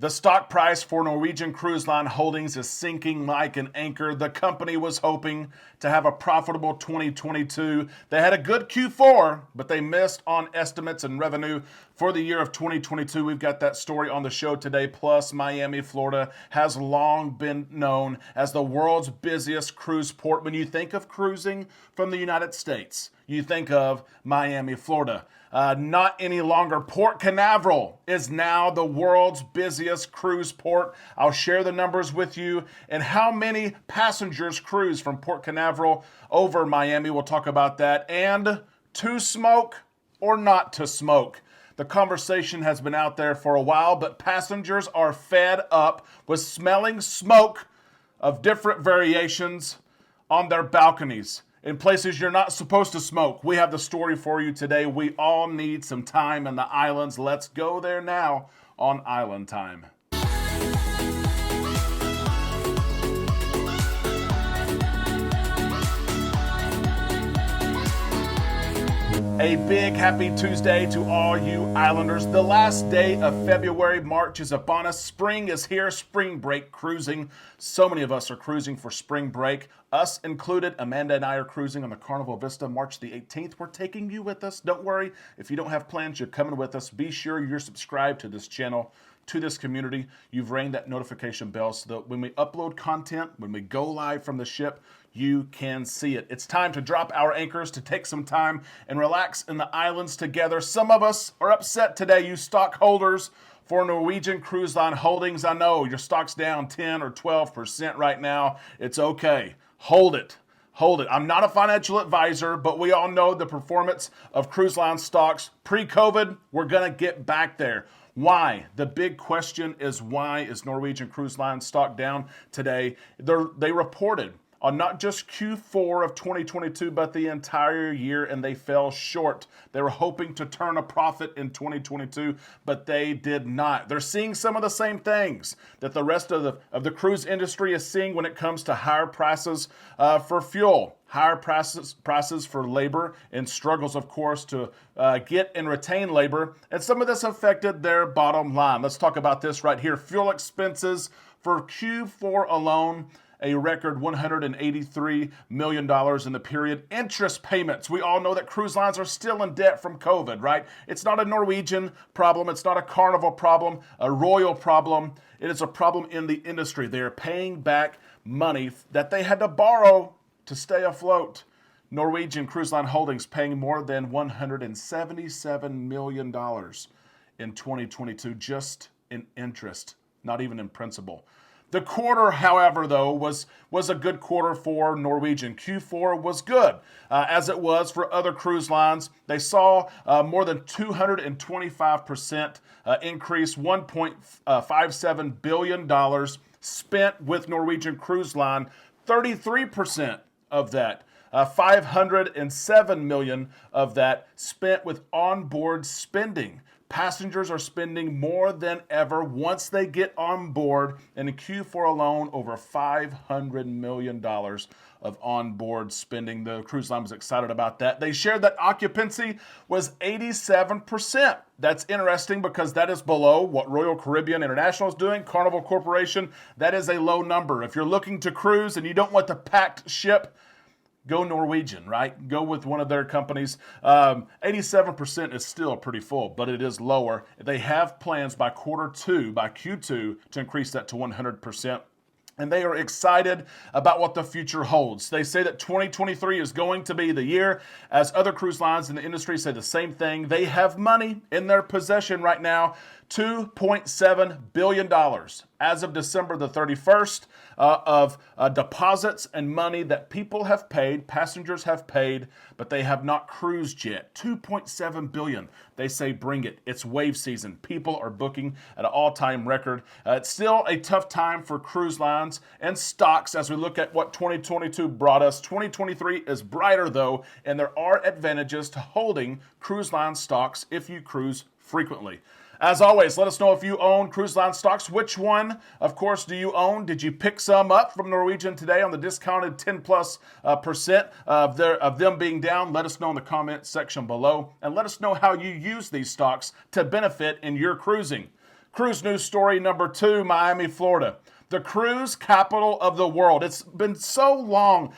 The stock price for Norwegian Cruise Line Holdings is sinking like an anchor. The company was hoping to have a profitable 2022. They had a good Q4, but they missed on estimates and revenue for the year of 2022. We've got that story on the show today. Plus, Miami, Florida has long been known as the world's busiest cruise port. When you think of cruising from the United States, you think of Miami, Florida. Not any longer. Port Canaveral is now the world's busiest cruise port. I'll share the numbers with you and how many passengers cruise from Port Canaveral over Miami. We'll talk about that. And to smoke or not to smoke. The conversation has been out there for a while, but passengers are fed up with smelling smoke of different variations on their balconies. In places you're not supposed to smoke. We have the story for you today. We all need some time in the islands. Let's go there now on Island Time. A big happy Tuesday to all you islanders. The last day of February, March is upon us. Spring is here, spring break cruising. So many of us are cruising for spring break, us included. Amanda and I are cruising on the Carnival Vista March the 18th. We're taking you with us. Don't worry, if you don't have plans, you're coming with us. Be sure you're subscribed to this channel, to this community. You've rang that notification bell so that when we upload content, when we go live from the ship, you can see it. It's time to drop our anchors, to take some time and relax in the islands together. Some of us are upset today, you stockholders for Norwegian Cruise Line Holdings. I know your stock's down 10 or 12% right now. It's okay. Hold it. Hold it. I'm not a financial advisor, but we all know the performance of cruise line stocks pre-COVID. We're going to get back there. Why? The big question is, why is Norwegian Cruise Line stock down today? They reported on not just Q4 of 2022, but the entire year, and they fell short. They were hoping to turn a profit in 2022, but they did not. They're seeing some of the same things that the rest of the cruise industry is seeing when it comes to higher prices for fuel, higher prices for labor, and struggles, of course, to get and retain labor. And some of this affected their bottom line. Let's talk about this right here. Fuel expenses for Q4 alone, a record $183 million in the period. Interest payments. We all know that cruise lines are still in debt from COVID, right? It's not a Norwegian problem. It's not a Carnival problem, a Royal problem. It is a problem in the industry. They are paying back money that they had to borrow to stay afloat. Norwegian Cruise Line Holdings paying more than $177 million in 2022 just in interest, not even in principal. The quarter, however, though, was a good quarter for Norwegian. Q4 was good, as it was for other cruise lines. They saw more than 225% increase, $1.57 billion spent with Norwegian Cruise Line, 33% of that. $507 million of that spent with onboard spending. Passengers are spending more than ever once they get on board. And in Q4 alone, over $500 million of onboard spending. The cruise line was excited about that. They shared that occupancy was 87%. That's interesting because that is below what Royal Caribbean International is doing. Carnival Corporation, that is a low number. If you're looking to cruise and you don't want the packed ship, go Norwegian, right? Go with one of their companies. 87% is still pretty full, but it is lower. They have plans by Q2, to increase that to 100%. And they are excited about what the future holds. They say that 2023 is going to be the year, as other cruise lines in the industry say the same thing. They have money in their possession right now, $2.7 billion as of December the 31st of deposits and money that people have paid, passengers have paid, but they have not cruised yet. $2.7 billion. They say bring it. It's wave season. People are booking at an all-time record. It's still a tough time for cruise lines and stocks as we look at what 2022 brought us. 2023 is brighter though, and there are advantages to holding cruise line stocks if you cruise frequently. As always, let us know if you own cruise line stocks. Which one, of course, do you own? Did you pick some up from Norwegian today on the discounted 10+% of them being down? Let us know in the comment section below, and let us know how you use these stocks to benefit in your cruising. Cruise news story number 2, Miami, Florida. The cruise capital of the world. It's been so long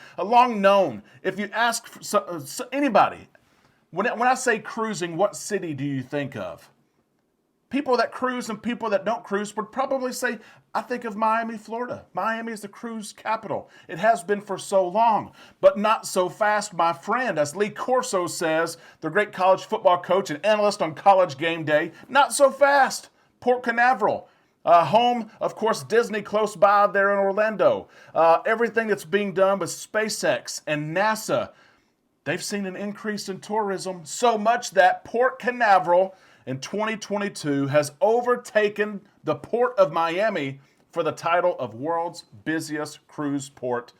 known. If you ask anybody, when I say cruising, what city do you think of? People that cruise and people that don't cruise would probably say, I think of Miami, Florida. Miami is the cruise capital. It has been for so long, but not so fast, my friend. As Lee Corso says, the great college football coach and analyst on College Game Day, not so fast. Port Canaveral, home, of course, Disney close by there in Orlando. Everything that's being done with SpaceX and NASA, they've seen an increase in tourism, so much that Port Canaveral in 2022 has overtaken the Port of Miami for the title of world's busiest cruise port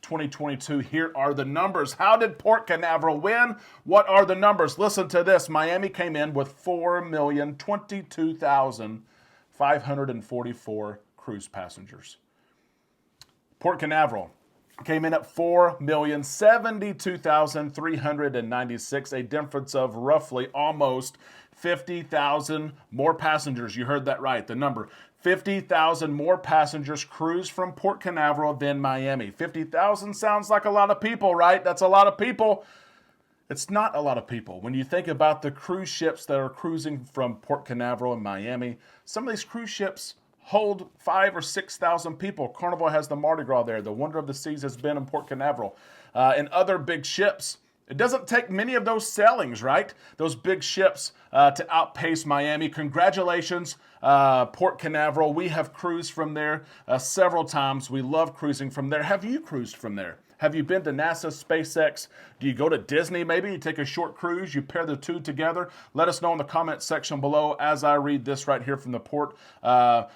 2022. Here are the numbers. How did Port Canaveral win? What are the numbers? Listen to this. Miami came in with 4,022,544 cruise passengers. Port Canaveral came in at 4,072,396, a difference of roughly almost 50,000 more passengers. You heard that right, the number. 50,000 more passengers cruised from Port Canaveral than Miami. 50,000 sounds like a lot of people, right? That's a lot of people. It's not a lot of people. When you think about the cruise ships that are cruising from Port Canaveral and Miami, some of these cruise ships hold 5,000 or 6,000 people. Carnival has the Mardi Gras there. The Wonder of the Seas has been in Port Canaveral. And other big ships. It doesn't take many of those sailings, right? Those big ships to outpace Miami. Congratulations, Port Canaveral. We have cruised from there several times. We love cruising from there. Have you cruised from there? Have you been to NASA, SpaceX? Do you go to Disney maybe? You take a short cruise, you pair the two together? Let us know in the comment section below as I read this right here from the Port of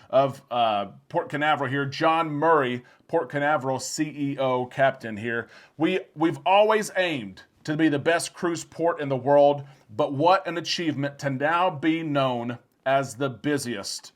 Port Canaveral here. John Murray, Port Canaveral CEO, captain here. We've always aimed to be the best cruise port in the world, but what an achievement to now be known as the busiest.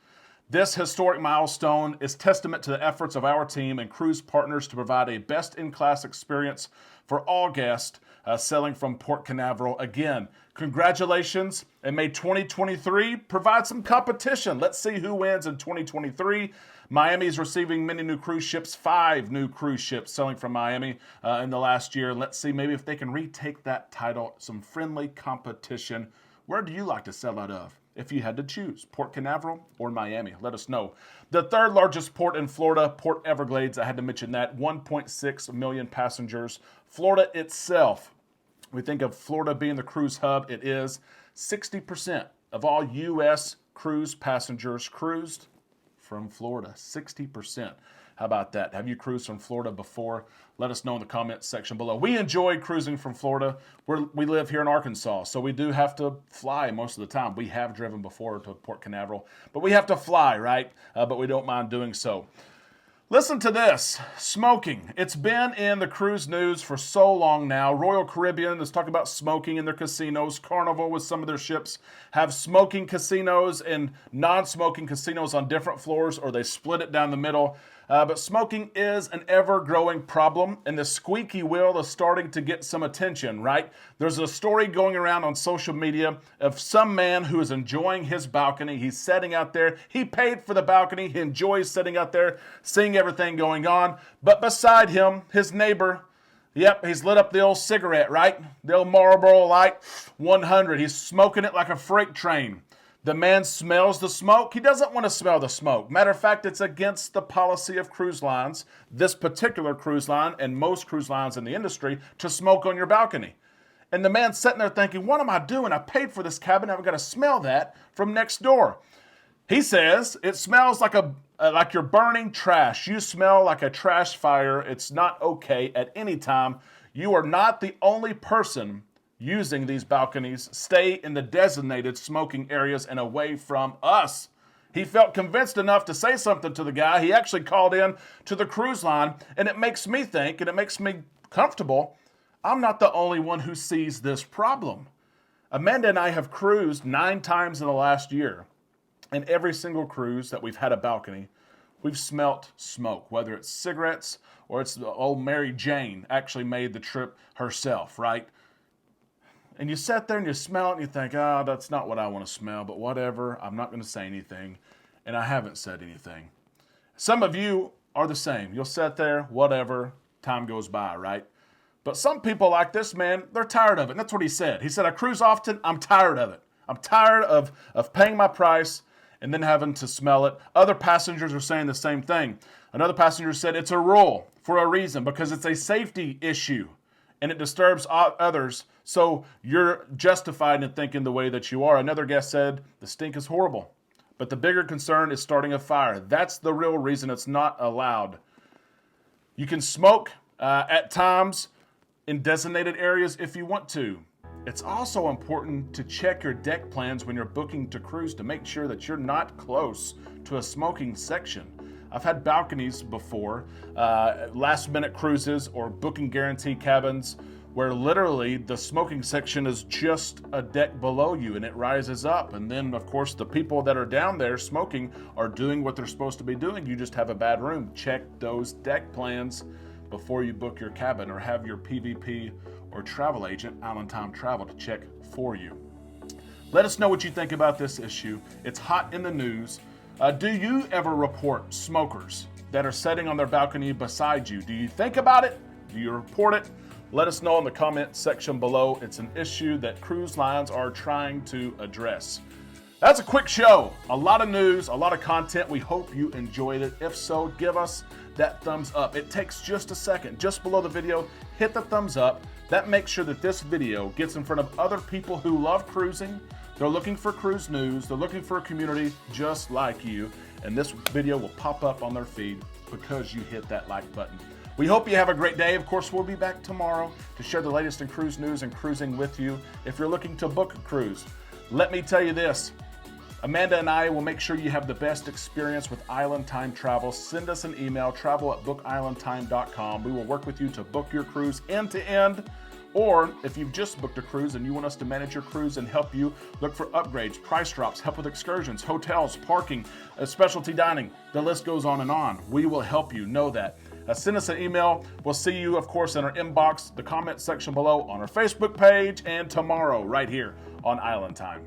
This historic milestone is testament to the efforts of our team and cruise partners to provide a best-in-class experience for all guests sailing from Port Canaveral. Again, congratulations, and may 2023 provide some competition. Let's see who wins in 2023. Miami is receiving many new cruise ships, 5 new cruise ships sailing from Miami in the last year. Let's see maybe if they can retake that title, some friendly competition. Where do you like to sail out of? If you had to choose, Port Canaveral or Miami, let us know. The third largest port in Florida, Port Everglades, I had to mention that, 1.6 million passengers. Florida itself, we think of Florida being the cruise hub, it is. 60% of all U.S. cruise passengers cruised from Florida, 60%. How about that? Have you cruised from Florida before? Let us know in the comments section below. We enjoy cruising from Florida. We live here in Arkansas, so we do have to fly most of the time. We have driven before to Port Canaveral, but we have to fly, right? But we don't mind doing so. Listen to this, smoking. It's been in the cruise news for so long now. Royal Caribbean is talking about smoking in their casinos. Carnival with some of their ships have smoking casinos and non-smoking casinos on different floors, or they split it down the middle. But smoking is an ever-growing problem, and the squeaky wheel is starting to get some attention, right? There's a story going around on social media of some man who is enjoying his balcony. He's sitting out there. He paid for the balcony. He enjoys sitting out there, seeing everything going on. But beside him, his neighbor, yep, he's lit up the old cigarette, right? The old Marlboro Light 100. He's smoking it like a freight train. The man smells the smoke. He doesn't want to smell the smoke. Matter of fact, it's against the policy of cruise lines, this particular cruise line and most cruise lines in the industry, to smoke on your balcony. And the man's sitting there thinking, what am I doing? I paid for this cabin. I've got to smell that from next door. He says it smells like you're burning trash. You smell like a trash fire. It's not okay at any time. You are not the only person using these balconies. Stay in the designated smoking areas and away from us. He felt convinced enough to say something to the guy. He actually called in to the cruise line, and it makes me think, and it makes me comfortable, I'm not the only one who sees this problem. Amanda and I have cruised 9 times in the last year, and every single cruise that we've had a balcony, we've smelt smoke, whether it's cigarettes or it's the old Mary Jane actually made the trip herself, right? And you sit there and you smell it and you think, oh, that's not what I want to smell, but whatever, I'm not going to say anything. and I haven't said anything. Some of you are the same. You'll sit there, whatever, time goes by, right? But some people like this man, they're tired of it. And that's what he said. He said, I cruise often, I'm tired of it. I'm tired of paying my price and then having to smell it. Other passengers are saying the same thing. Another passenger said it's a rule for a reason, because it's a safety issue and it disturbs others, so you're justified in thinking the way that you are. Another guest said the stink is horrible, but the bigger concern is starting a fire. That's the real reason it's not allowed. You can smoke at times in designated areas if you want to. It's also important to check your deck plans when you're booking to cruise to make sure that you're not close to a smoking section. I've had balconies before, last minute cruises or booking guarantee cabins where literally the smoking section is just a deck below you and it rises up. And then of course the people that are down there smoking are doing what they're supposed to be doing. You just have a bad room. Check those deck plans before you book your cabin, or have your PVP or travel agent, Island Time Travel, to check for you. Let us know what you think about this issue. It's hot in the news. Do you ever report smokers that are sitting on their balcony beside you? Do you think about it? Do you report it? Let us know in the comment section below. It's an issue that cruise lines are trying to address. That's a quick show. A lot of news, a lot of content. We hope you enjoyed it. If so, give us that thumbs up. It takes just a second. Just below the video, hit the thumbs up. That makes sure that this video gets in front of other people who love cruising. They're looking for cruise news. They're looking for a community just like you. And this video will pop up on their feed because you hit that like button. We hope you have a great day. Of course, we'll be back tomorrow to share the latest in cruise news and cruising with you. If you're looking to book a cruise, let me tell you this. Amanda and I will make sure you have the best experience with Island Time Travel. Send us an email, travel@bookislandtime.com. We will work with you to book your cruise end to end. Or if you've just booked a cruise and you want us to manage your cruise and help you look for upgrades, price drops, help with excursions, hotels, parking, specialty dining, the list goes on and on. We will help you. Know that. Send us an email. We'll see you, of course, in our inbox, the comment section below, on our Facebook page, and tomorrow right here on Island Time.